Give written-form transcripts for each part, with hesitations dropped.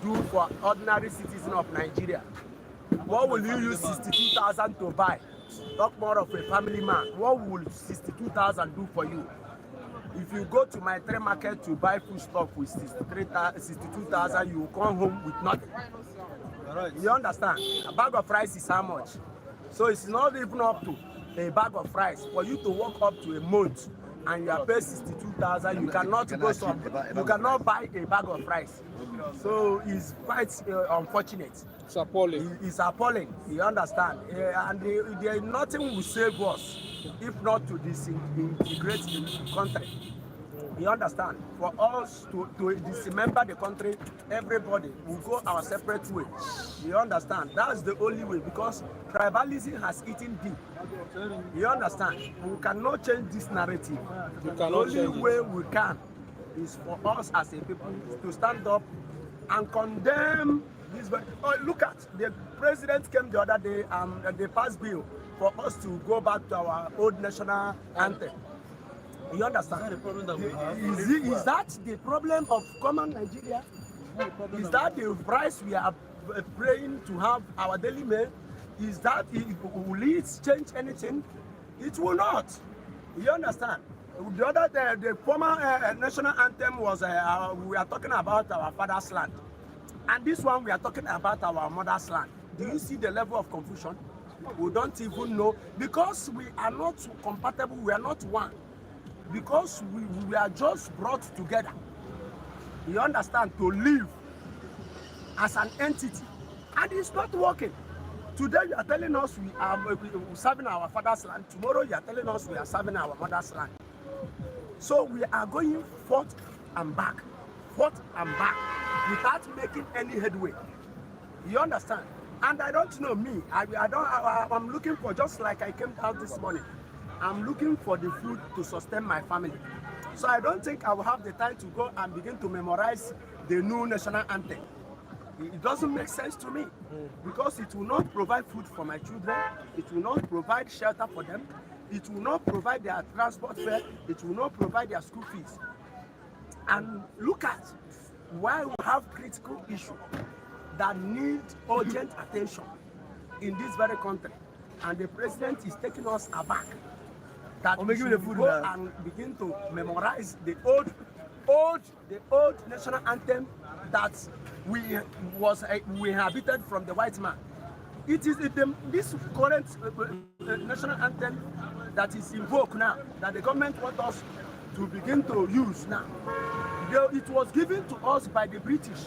do for ordinary citizen of Nigeria? What will you use 62,000 to buy? Talk more of a family man. What will 62,000 do for you? If you go to my trade market to buy food stuff with 62,000, you will come home with nothing. Right. You understand? A bag of rice is how much? So it's not even up to a bag of rice. For you to walk up to a month and you are paid 62,000, you cannot buy a bag of rice. So it's quite unfortunate. It's appalling. It's appalling. You understand? And there nothing will save us if not to disintegrate the country. You understand? For us to dismember the country, everybody will go our separate way. You understand? That's the only way, because tribalism has eaten deep. You understand? We cannot change this narrative. The only way we can is for us as a people to stand up and condemn this. Oh, look at the president came the other day and they passed bill for us to go back to our old national anthem. You understand? Is that the problem that we have? Is that the problem of common Nigeria? Is that the price we are praying to have our daily meal? Is that will it change anything? It will not. You understand? The other day, the former national anthem was we are talking about our father's land, and this one we are talking about our mother's land. Do you see the level of confusion? We don't even know, because we are not compatible. We are not one. Because we are just brought together, you understand, to live as an entity, and it's not working. Today you are telling us we are serving our father's land. Tomorrow you are telling us we are serving our mother's land. So we are going forth and back without making any headway. You understand? And I don't know, me, I'm looking for, just like I came out this morning, I'm looking for the food to sustain my family. So I don't think I will have the time to go and begin to memorize the new national anthem. It doesn't make sense to me, because it will not provide food for my children, it will not provide shelter for them, it will not provide their transport fare, it will not provide their school fees. And look at why we have critical issues that need urgent attention in this very country, and the president is taking us aback. That we should go and begin to memorize the old national anthem that we inherited from the white man. It is this current national anthem that is invoked now, that the government wants us to begin to use now. It was given to us by the British,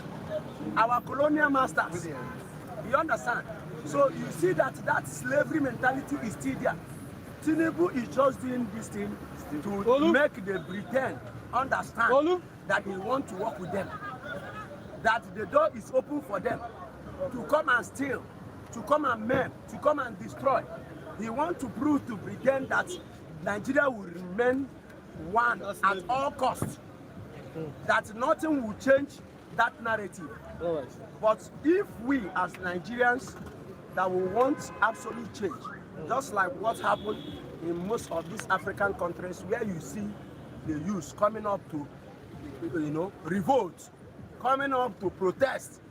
our colonial masters. You understand? So you see that slavery mentality is still there. Tinubu is just doing this thing to make the Britain understand that he wants to work with them, that the door is open for them to come and steal, to come and maim, to come and destroy. He wants to prove to Britain that Nigeria will remain one at all costs, that nothing will change that narrative. But if we as Nigerians that we want absolute change, just like what happened in most of these African countries, where you see the youth coming up to, revolt, coming up to protest.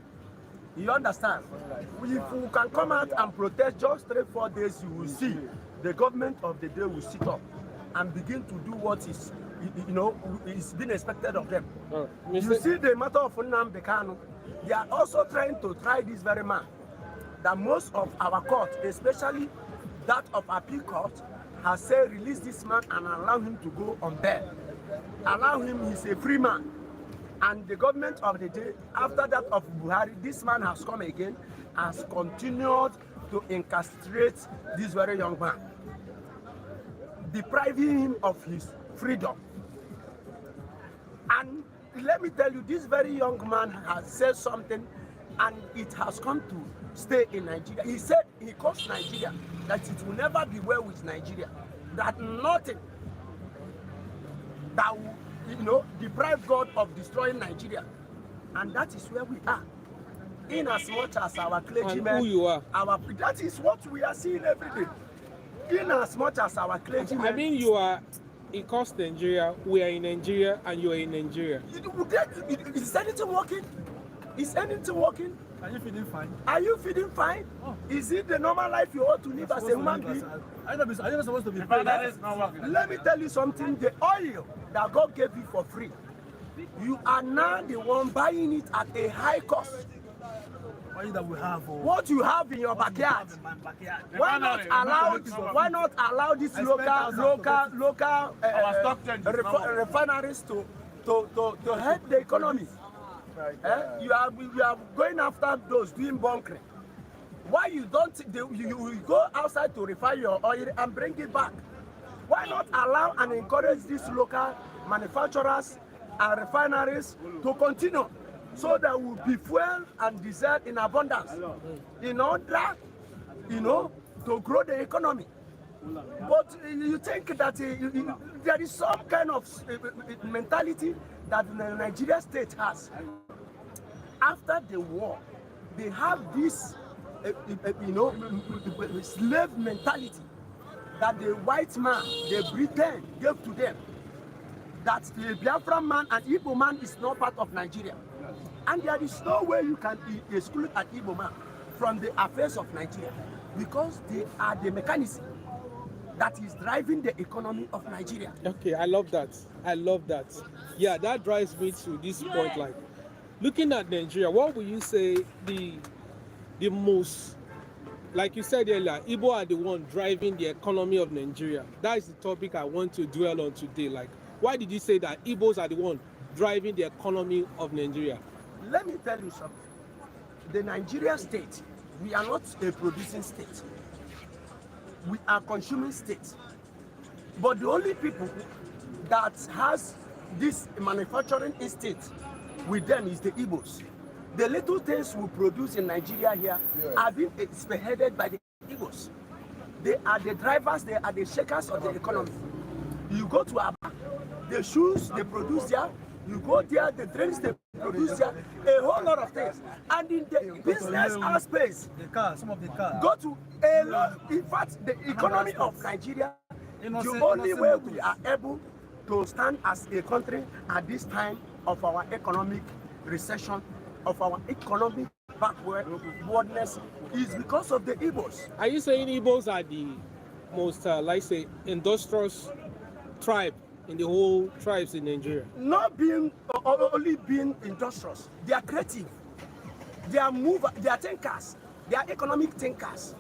You understand? If we can come out and protest just 3-4 days, you will see the government of the day will sit up and begin to do what is, is being expected of them. You see the matter of Nnamdi Kanu, they are also trying to try this very man. That most of our court, especially that of appeal court, has said release this man and allow him to go on bail. Allow him, he's a free man. And the government of the day, after that of Buhari, this man has come again, has continued to incarcerate this very young man, depriving him of his freedom. And let me tell you, this very young man has said something, and it has come to stay in Nigeria. He said, he calls Nigeria, that it will never be well with Nigeria, that nothing that will, deprive God of destroying Nigeria. And that is where we are. In as much as our clergymen, and who you are. That is what we are seeing every day. In as much as our clergymen. I mean, you are in cost Nigeria, we are in Nigeria, and you are in Nigeria. Is anything working? Is anything working? Are you feeling fine? Are you feeling fine? Oh. Is it the normal life you ought to live as a human being? Are you not supposed to be But that paid? is not working. Let me tell you something. The oil that God gave you for free, you are now the one buying it at a high cost. Oil that we have. What you have in your backyard, In my backyard. why not allow this local Our stock change is not working. refineries to help the economy? You are going after those doing bunkering. Why you don't you go outside to refine your oil and bring it back? Why not allow and encourage these local manufacturers and refineries to continue, so that will be fuel and diesel in abundance in order, to grow the economy? But you think that there is some kind of mentality that the Nigeria state has. After the war, they have this, slave mentality that the white man, the Britain, gave to them. That the Biafran man and Igbo man is not part of Nigeria. And there is no way you can exclude an Igbo man from the affairs of Nigeria, because they are the mechanism that is driving the economy of Nigeria. Okay, I love that. I love that. Yeah, that drives me to this point. Like, looking at Nigeria, what would you say the most, like you said earlier, Igbo are the one driving the economy of Nigeria. That is the topic I want to dwell on today. Like, why did you say that Igbos are the one driving the economy of Nigeria? Let me tell you something. The Nigeria state, we are not a producing state. We are consuming state. But the only people that has this manufacturing instinct with them is the Igbos. The little things we produce in Nigeria here are being spearheaded by the Igbos. They are the drivers, they are the shakers of the economy. You go to Aba, the shoes they produce there, you go there, the drinks they produce there, a whole lot of things. And in the business space, The car, some of the cars. go to a lot. In fact, the economy of Nigeria, the only way we are able to stand as a country at this time of our economic recession, of our economic backwardness, is because of the Igbos. Are you saying Igbos are the most, industrious tribe in the whole tribes in Nigeria? Not being only being industrious, they are creative, they are they are thinkers, they are economic thinkers.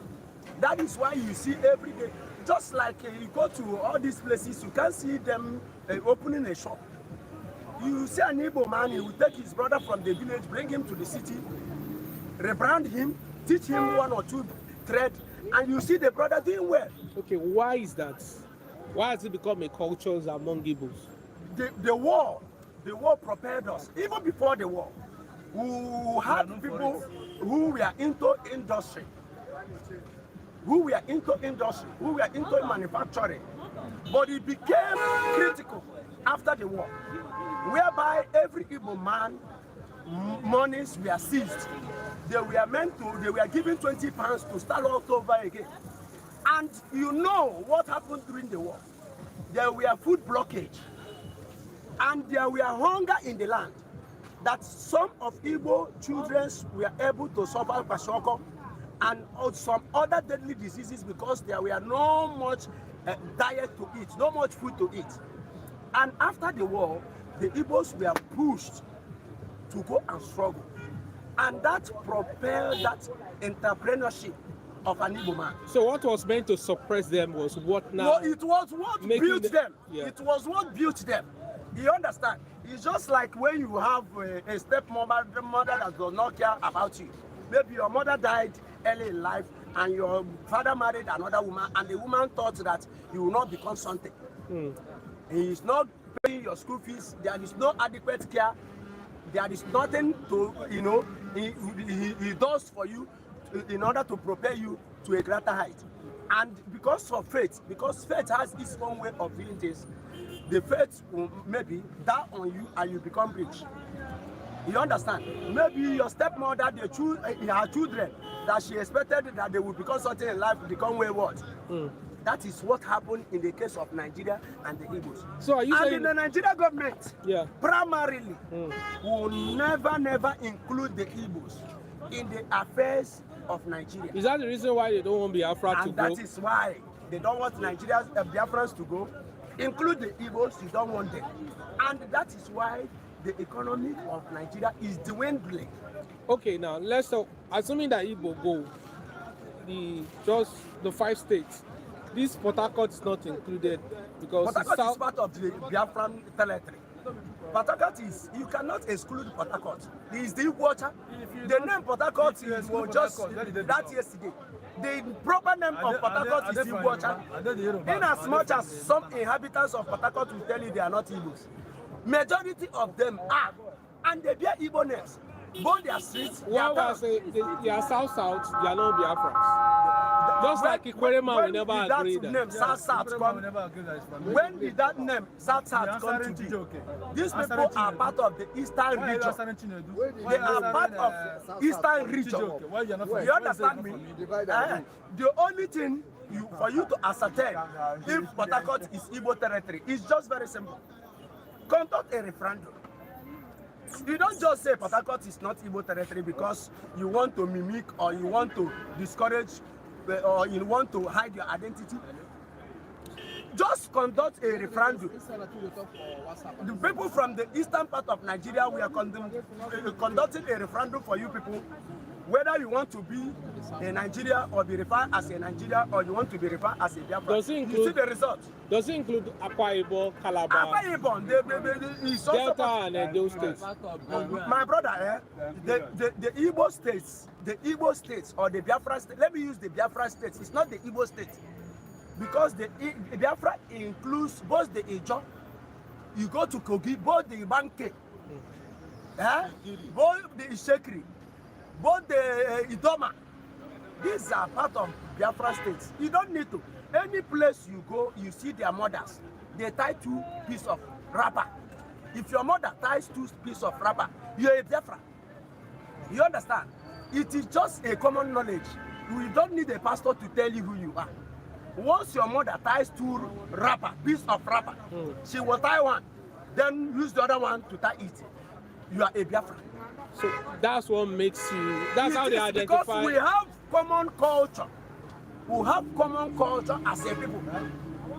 That is why you see every day, just like you go to all these places, you can see them opening a shop. You see an Igbo man, he will take his brother from the village, bring him to the city, rebrand him, teach him one or two trade, and you see the brother doing well. Okay, why is that? Why has it become a culture among Igbos? The war prepared us. Even before the war, we had people who were into industry, who were into manufacturing. But it became critical after the war, whereby every Igbo man, monies were seized. They were given 20 pounds to start all over again. And you know what happened during the war. There were food blockage, and there were hunger in the land, that some of Igbo children were able to suffer kwashiorkor and some other deadly diseases because there were no much diet to eat, no much food to eat. And after the war, the Igbos were pushed to go and struggle. And that propelled that entrepreneurship of an Igbo man. So what was meant to suppress them was what now? No, it was what built them. Yeah. It was what built them. You understand? It's just like when you have a stepmother that does not care about you. Maybe your mother died early in life and your father married another woman, and the woman thought that you will not become something. He is not paying your school fees. There is no adequate care. There is nothing to, he does for you in order to prepare you to a greater height. And because of faith, because faith has its own way of doing this, the faith will maybe die on you and you become rich. You understand? Maybe your stepmother, her children, that she expected that they would become something in life, become wayward. That is what happened in the case of Nigeria and the Igbos. So are you and saying the Nigeria government, yeah, primarily, will never include the Igbos in the affairs of Nigeria. is that the reason why they don't want Biafra to And go? that is why they don't want Nigeria's Biafrans to go, include the Igbos. You don't want them, and that is why the economy of Nigeria is dwindling. Okay, now let's talk. Assuming that Igbo go, just the 5 states, this Port Harcourt is not included because Port Harcourt is part of the Biafran territory. Port Harcourt is, you cannot exclude Port Harcourt. There is the Igbocha. The name Port Harcourt was just that yesterday. The proper name of Port Harcourt is Igbocha. In as much as some inhabitants of Port Harcourt will tell you they are not Igbos, majority of them are, and they bear Igbo names. Both their streets, well, I say they are south, they are not Biafrans. Just like Ikwerema will never agree that. Name South come. When did that name South come to be? These people are part of the Eastern region. They are part of Eastern region. You understand me? The only thing for you to ascertain if Port Harcourt is Igbo territory is just very simple. Conduct a referendum. You don't just say Port Harcourt is not Igbo territory because you want to mimic or you want to discourage or you want to hide your identity. Just conduct a referendum. The people from the eastern part of Nigeria, we are conducting a referendum for you people, whether you want to be a Nigeria or be referred as a Nigeria or you want to be referred as a Biafra. Does it include, you see the result? Does it include Akwa Ibom, Calabar, Akwa Ibom, is also Delta and Edo states? My brother, the Igbo states or the Biafra state, let me use the Biafra states, it's not the Igbo state. Because the Biafra includes both the Ijo, you go to Kogi, both the Banke, both the Ishekri, both the Idoma. These are part of Biafra states. You don't need to. Any place you go, you see their mothers. They tie 2 pieces of wrapper. If your mother ties 2 pieces of wrapper, you're a Biafra. You understand? It is just a common knowledge. You don't need a pastor to tell you who you are. Once your mother ties 2 pieces of wrapper, she will tie one, then use the other one to tie it. You are a Biafra. So that's what makes you, that's how they identify. Because we have common culture. We have common culture as a people.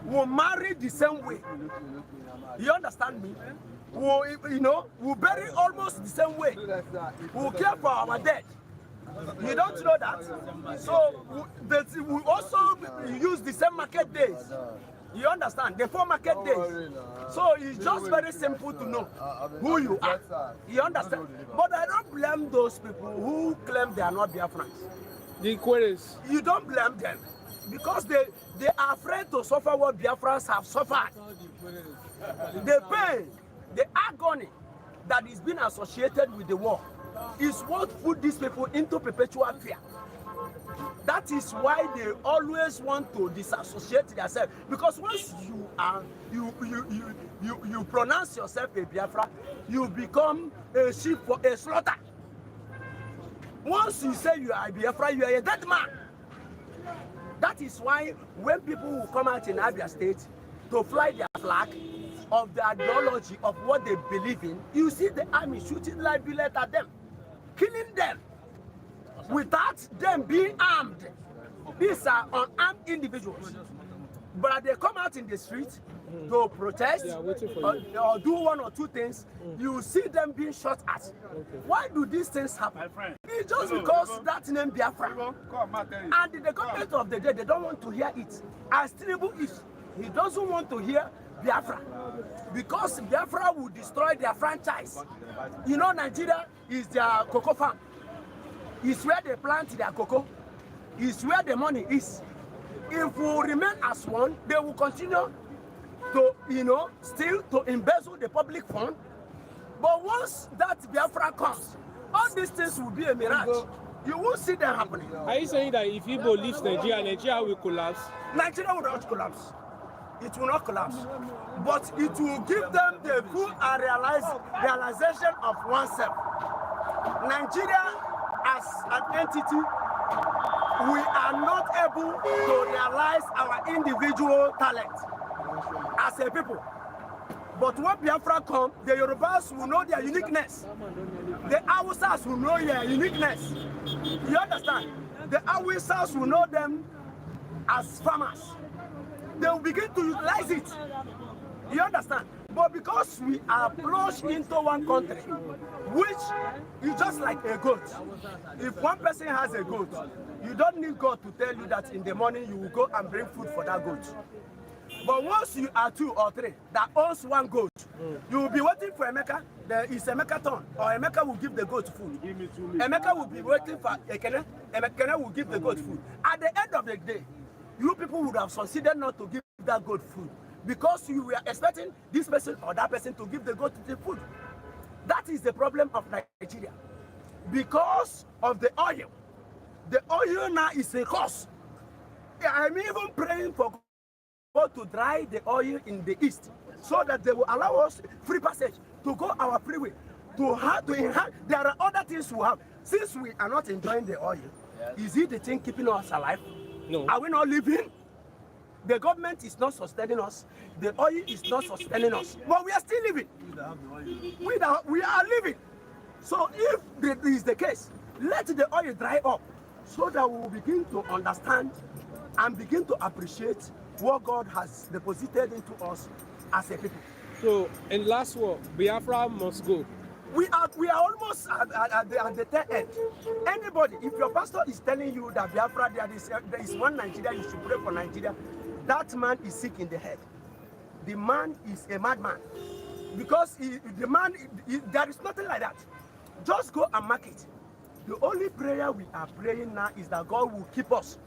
We marry the same way. You understand me? We bury almost the same way. We care for our dead. You don't know that? So we also use the same market days. You understand? The 4 market days. So it's just very simple to know who you are. You understand? But I don't blame those people who claim they are not Biafrans. The queries. You don't blame them. Because they are afraid to suffer what Biafrans have suffered. The pain, the agony that is being associated with the war is what put these people into perpetual fear. That is why they always want to disassociate themselves. Because once you pronounce yourself a Biafra, you become a sheep for a slaughter. Once you say you are a Biafra, you are a dead man. That is why when people will come out in Abia State to fly their flag of the ideology of what they believe in, you see the army shooting live bullet at them, killing them without them being armed. These are unarmed individuals. But they come out in the street to protest or do 1 or 2 things, you see them being shot at. Why do these things happen? It's just because that name Biafra. And the government of the day, they don't want to hear it. As Tinubu is, he doesn't want to hear Biafra. Because Biafra will destroy their franchise. You know, Nigeria is their cocoa farm. It's where they plant their cocoa. It's where the money is. If we remain as one, they will continue to, still to embezzle the public fund. But once that Biafra comes, all these things will be a mirage. You won't see them happening. Are you saying that if Igbo leaves Nigeria, Nigeria will collapse? Nigeria will not collapse. It will not collapse. But it will give them the full realization of oneself. Nigeria as an entity we are not able to realize our individual talent as a people. But when Biafra come, the Yorubas will know their uniqueness. The Hausas will know their uniqueness. You understand? The Hausas will know them as farmers. They will begin to utilize it. You understand? But because we are plunged into one country, which is just like a goat. If one person has a goat, you don't need God to tell you that in the morning you will go and bring food for that goat. But once you are 2 or 3 that owns one goat, you will be waiting for Emeka. There is Emeka turn, or Emeka will give the goat food. Emeka will be waiting for Ekene. Ekene will give the goat food. At the end of the day, you people would have succeeded not to give that goat food because you were expecting this person or that person to give the goat the food. That is the problem of Nigeria. Because of the oil. The oil now is a cause. I'm even praying for God to dry the oil in the east so that they will allow us free passage to go our freeway, to enhance. There are other things we have. Since we are not enjoying the oil, is it the thing keeping us alive? No. Are we not living? The government is not sustaining us. The oil is not sustaining us. But we are still living. We are living. So if this is the case, let the oil dry up so that we will begin to understand and begin to appreciate what God has deposited into us as a people. So, in last word, Biafra must go. We are almost at the tail end. Anybody, if your pastor is telling you that Biafra, there is one Nigeria, you should pray for Nigeria, that man is sick in the head. The man is a madman. Because there is nothing like that. Just go and mark it. The only prayer we are praying now is that God will keep us.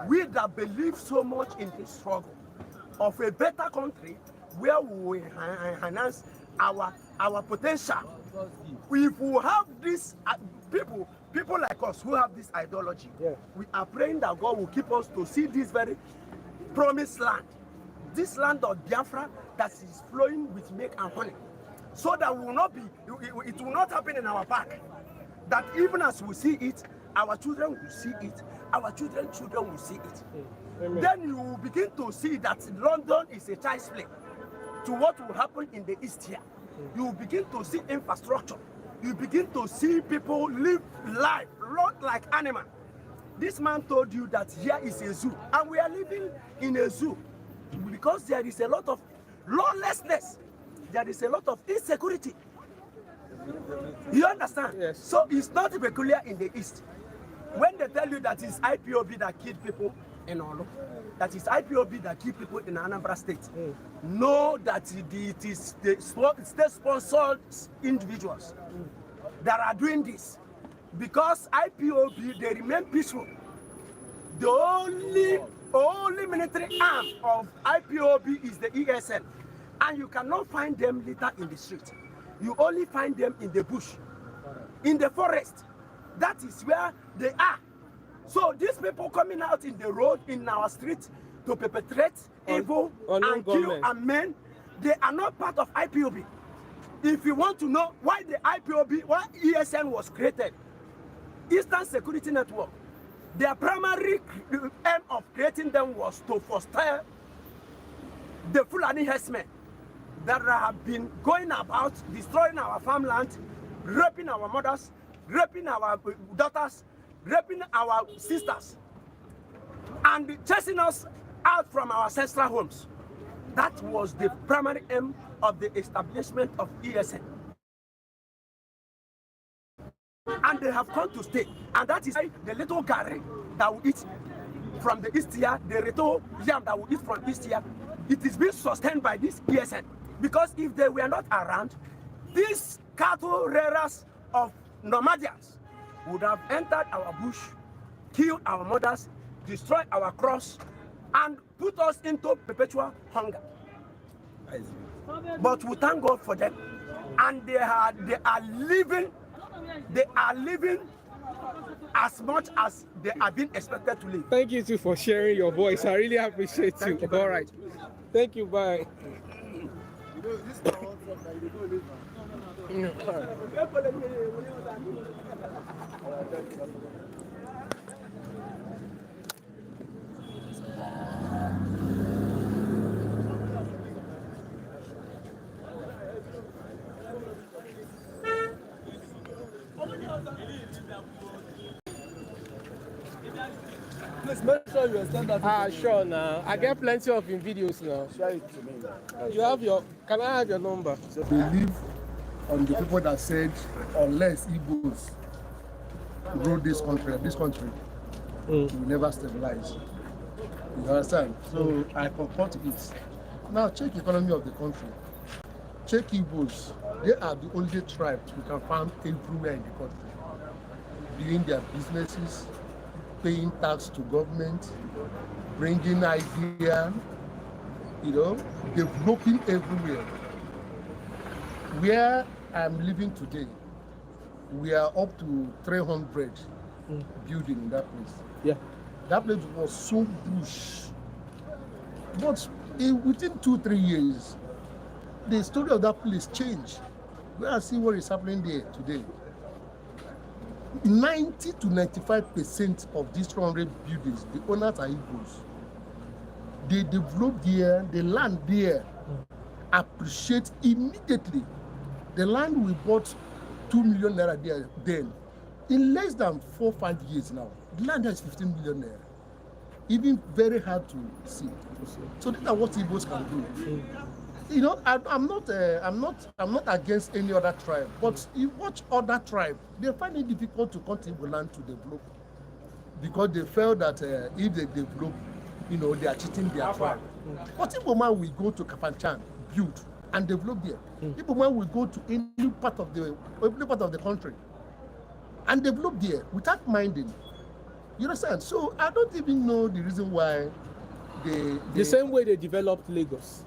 We that believe so much in the struggle of a better country where we will enhance our potential. If we have this people like us who have this ideology, we are praying that God will keep us to see this very promised land, this land of Biafra that is flowing with milk and honey, so that we will not be, it will not happen in our back. That even as we see it, our children will see it, our children will see it. Amen. Then you will begin to see that London is a child's play to what will happen in the East here. You will begin to see infrastructure. You begin to see people live life, not like animals. This man told you that here is a zoo, and we are living in a zoo because there is a lot of lawlessness. There is a lot of insecurity. You understand? Yes. So it's not peculiar in the East. When they tell you that it's IPOB that killed people in Olo, that is IPOB that killed people in Anambra State, know that it is the state-sponsored individuals that are doing this. Because IPOB, they remain peaceful. The only military arm of IPOB is the ESN. And you cannot find them later in the street. You only find them in the bush, in the forest. That is where they are. So these people coming out in the road, in our street, to perpetrate evil and kill and men, they are not part of IPOB. If you want to know why the IPOB, why ESN was created, Eastern Security Network, their primary aim of creating them was to foster the Fulani herdsmen that have been going about destroying our farmland, raping our mothers, raping our daughters, raping our sisters, and chasing us out from our ancestral homes. That was the primary aim of the establishment of ESN. And they have come to stay. And that is why the little Gary that we eat from the East here, the little yam that we eat from East here, it is being sustained by this ESN. Because if they were not around, these cattle rearers of nomadians would have entered our bush, killed our mothers, destroyed our crops, and put us into perpetual hunger. But we thank God for them. And they are living as much as they are being expected to live. Thank you too for sharing your voice. I really appreciate you. All right. Thank you. Bye. Please make sure you extend that. Sure now. I get plenty of in videos now. Share it to me. You have your, can I have your number? Believe on the people that said unless Igbos rule this country will never stabilize. You understand? So I concur to it. Now check the economy of the country. Check Igbos. They are the only tribes we can find everywhere in the country. Doing their businesses, paying tax to government, bringing idea, developing everywhere. Where I'm living today, we are up to 300 building in that place. Yeah. That place was so bush. But within 2-3 years, the story of that place changed. We are seeing what is happening there today. 90 to 95% of these 300 buildings, the owners are Igbos. They develop there, the land there, appreciate immediately. The land we bought 2 million naira there then. In less than 4-5 years now, the land has 15 million naira. Even very hard to see. So these are what Igbos can do. I'm not against any other tribe, but you watch other tribe, they find it difficult to come to Igbo land to develop because they felt that if they develop, they are cheating their tribe. But Igbo man will go to Kafanchan, build and develop there. Igbo man will go to any part of the country and develop there without minding. You understand? So I don't even know the reason why the same way they developed Lagos.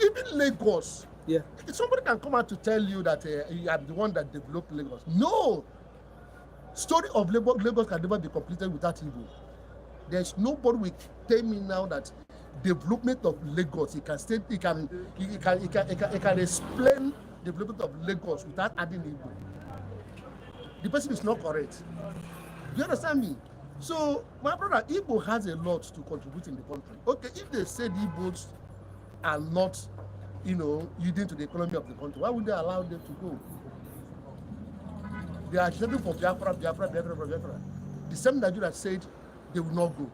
Even Lagos. Yeah. Somebody can come out to tell you that you are the one that developed Lagos. No. Story of Lagos can never be completed without Igbo. There's nobody will tell me now that development of Lagos, he can explain development of Lagos without adding Igbo. The person is not correct. Do you understand me? So, my brother, Igbo has a lot to contribute in the country. Okay, if they said Igbos are not, yielding to the economy of the country, why would they allow them to go? They are agitating for Biafra. The same Nigeria said they will not go.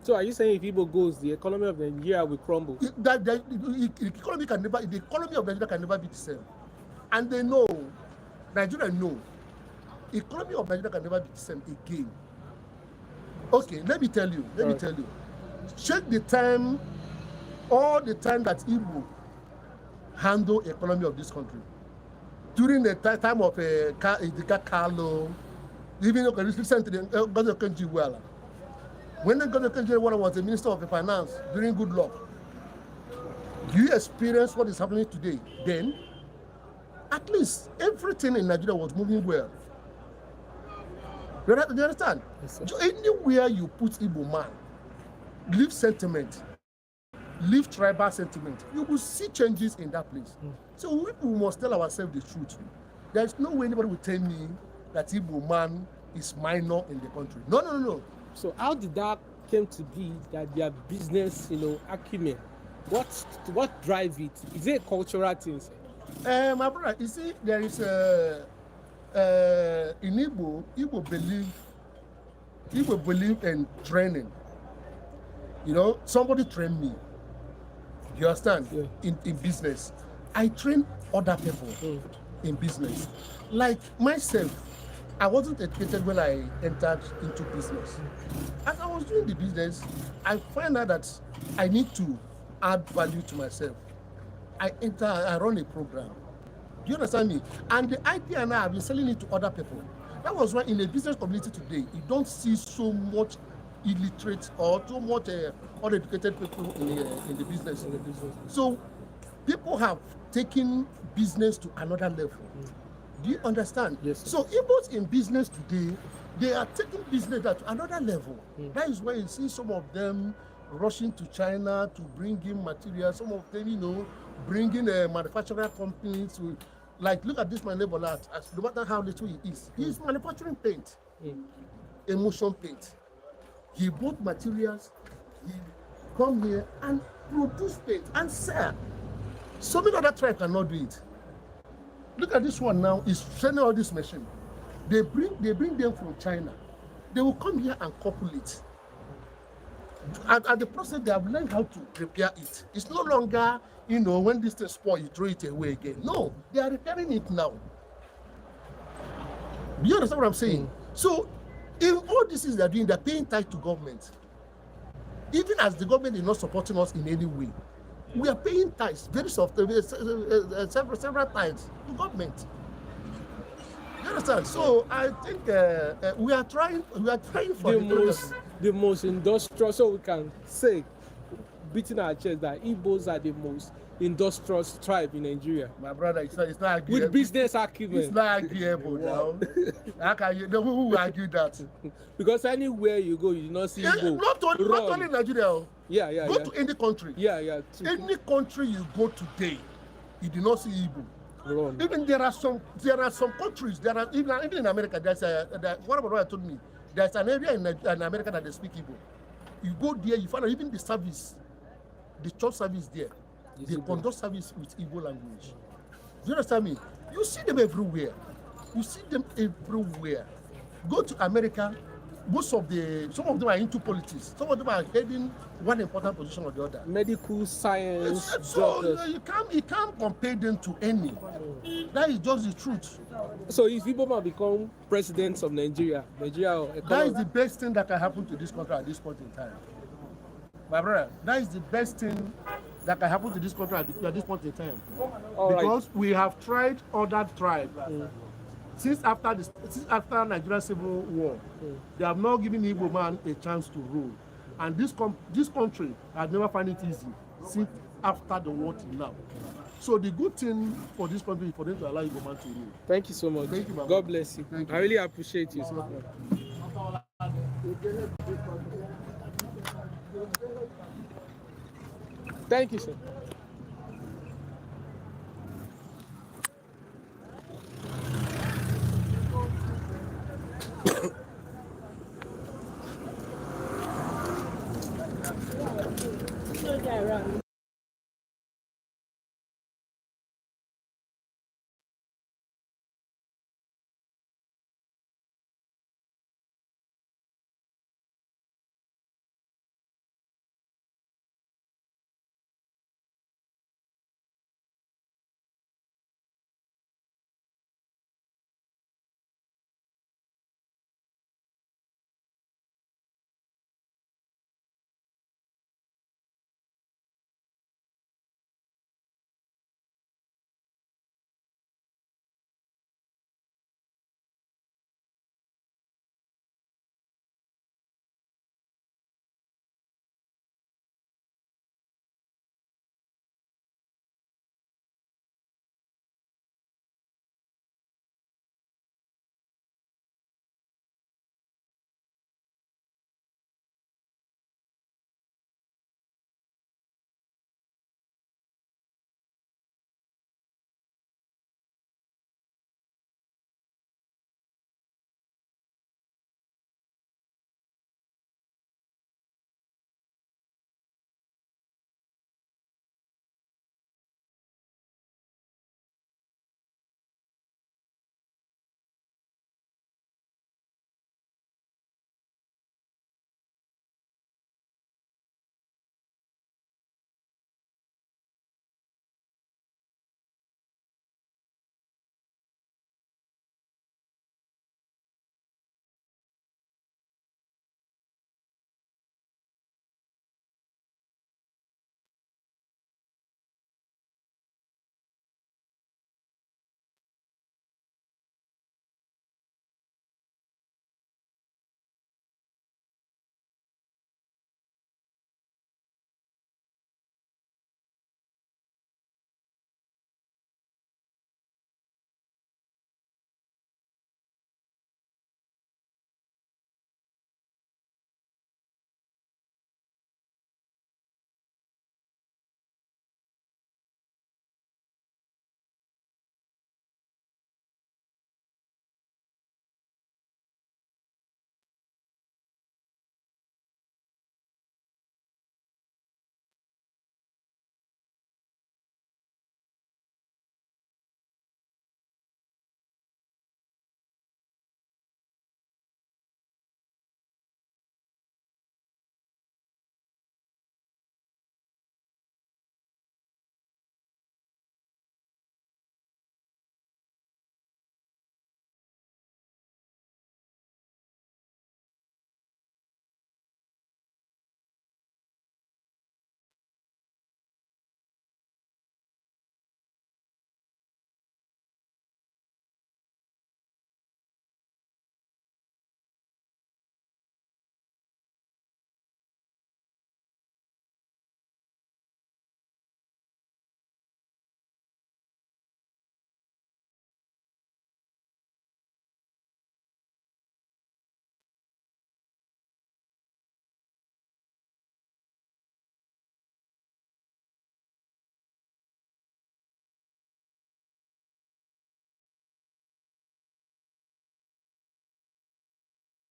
So are you saying if Igbo goes, the economy of Nigeria will crumble? The economy of Nigeria can never be the same. And they know, Nigeria know, economy of Nigeria can never be the same again. Okay, let me tell you. Check the time, all the time that Igbo handle economy of this country. During the time of Carlo, even recently, Governor Kenji-Wela. When Governor Kenji-Wela was the Minister of Finance during Good Luck, do you experience what is happening today? Then, at least everything in Nigeria was moving well. You understand? Yes, sir. So anywhere you put Igbo man, leave sentiment, leave tribal sentiment, you will see changes in that place. So we must tell ourselves the truth. There is no way anybody will tell me that Igbo man is minor in the country. No. So how did that came to be that their business, acumen? What drive it? Is it a cultural thing? My brother, you see, there is in Igbo believe in training. Somebody trained me. You understand? Yeah. In business. I train other people in business. Like myself, I wasn't educated when I entered into business. As I was doing the business, I find out that I need to add value to myself. I run a program. Do you understand me? And the idea now, I've been selling it to other people. That was why in the business community today, you don't see so much illiterate or too much uneducated people in the business. So people have taken business to another level. Do you understand? Yes, sir. So Igbos in business today, they are taking business to another level. That is why you see some of them rushing to China to bring in materials. Some of them, bringing manufacturing companies to, like, look at this my neighbor lad, no matter how little he is, he's manufacturing paint, emulsion paint. He bought materials, he come here and produce paint and sell. So many other tribes cannot do it. Look at this one now, he's training all this machine. They bring them from China. They will come here and couple it. And the process, they have learned how to repair it. It's no longer, when this thing spoil, you throw it away again. No, they are repairing it now. Do you understand what I'm saying? So, in all this is they're doing, they're paying tithe to government. Even as the government is not supporting us in any way, we are paying tithes very soft, several times to government. You understand? So I think we are trying for the most industrial, so we can say, beating our chest, that Igbos are the most industrious tribe in Nigeria. My brother, it's not arguable. With business acumen. It's not arguable now. How can you? Who will argue that? Because anywhere you go, you do not see Igbo. Not only Nigeria. Yeah. Go to any country. Yeah. Any country you go today, you do not see Igbo. Run. Even there are some countries. There are even in America. One of my brother told me there's an area in America that they speak Igbo. You go there, you find out even the service, the church service there, they conduct service with Igbo language. Do you understand me? You see them everywhere. Go to America. Some of them are into politics. Some of them are heading one important position or the other. Medical science. So you can't compare them to any. That is just the truth. So if Igbo man become president of Nigeria, that is the best thing that can happen to this country at this point in time. My brother, that is the best thing that can happen to this country at this point in time. Because we have tried other tribes. Since after Nigeria Civil War, they have not given Igbo man a chance to rule, and this country has never found it easy since after the war till now. So the good thing for this country is for them to allow Igbo man to rule. Thank you so much. Thank you, God bless you. I really appreciate you. Thank you, sir.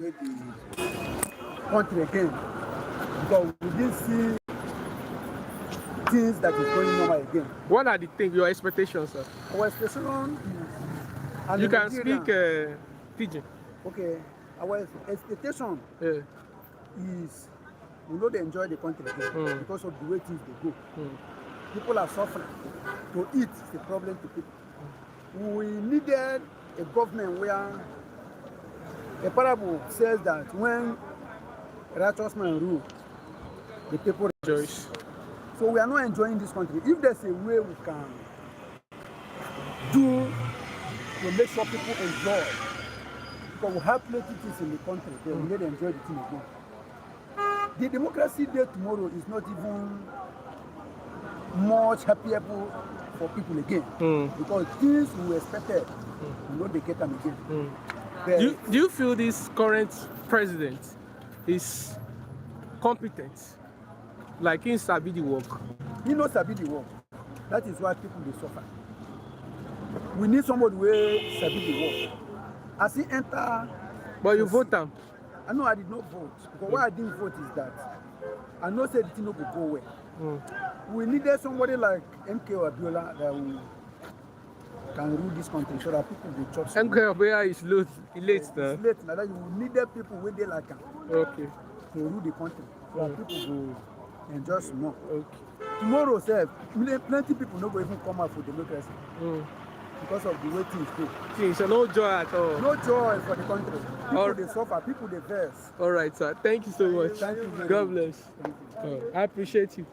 the country again because we didn't see things that is going normal again. What are the things, your expectations, sir? Our expectation is You can speak pidgin. Okay, our expectation Yeah. is we know they enjoy the country again because of the way things they go. People are suffering. To eat is a problem to people. We needed a government where a parable says that when righteous man rule, the people Rejoice. So we are not enjoying this country. If there's a way we can do to make sure people enjoy, because we have plenty things in the country, they will not enjoy the thing again. The democracy day tomorrow is not even much happier for people again because things we expected, we know they get them again. Do you feel this current president is competent? Like in sabi the work? He knows sabi the work. That is why people they suffer. We need somebody who sabi the work. As he enter. But you vote him. I know I did not vote. Because why I didn't vote is that I know said the thing no go well. We needed somebody like MK Abiola that will can rule this country so that people will chop. MK Abiola is late. It's late now that you needed people when they like him. Okay. To rule the country. So that people will enjoy more. Okay. Tomorrow, sir, plenty people no go even come out for democracy because of the way things go. So no joy at all. No joy for the country. People they suffer, people they vex. All right, sir. Thank you so much. Thank you very God much. bless. I appreciate you.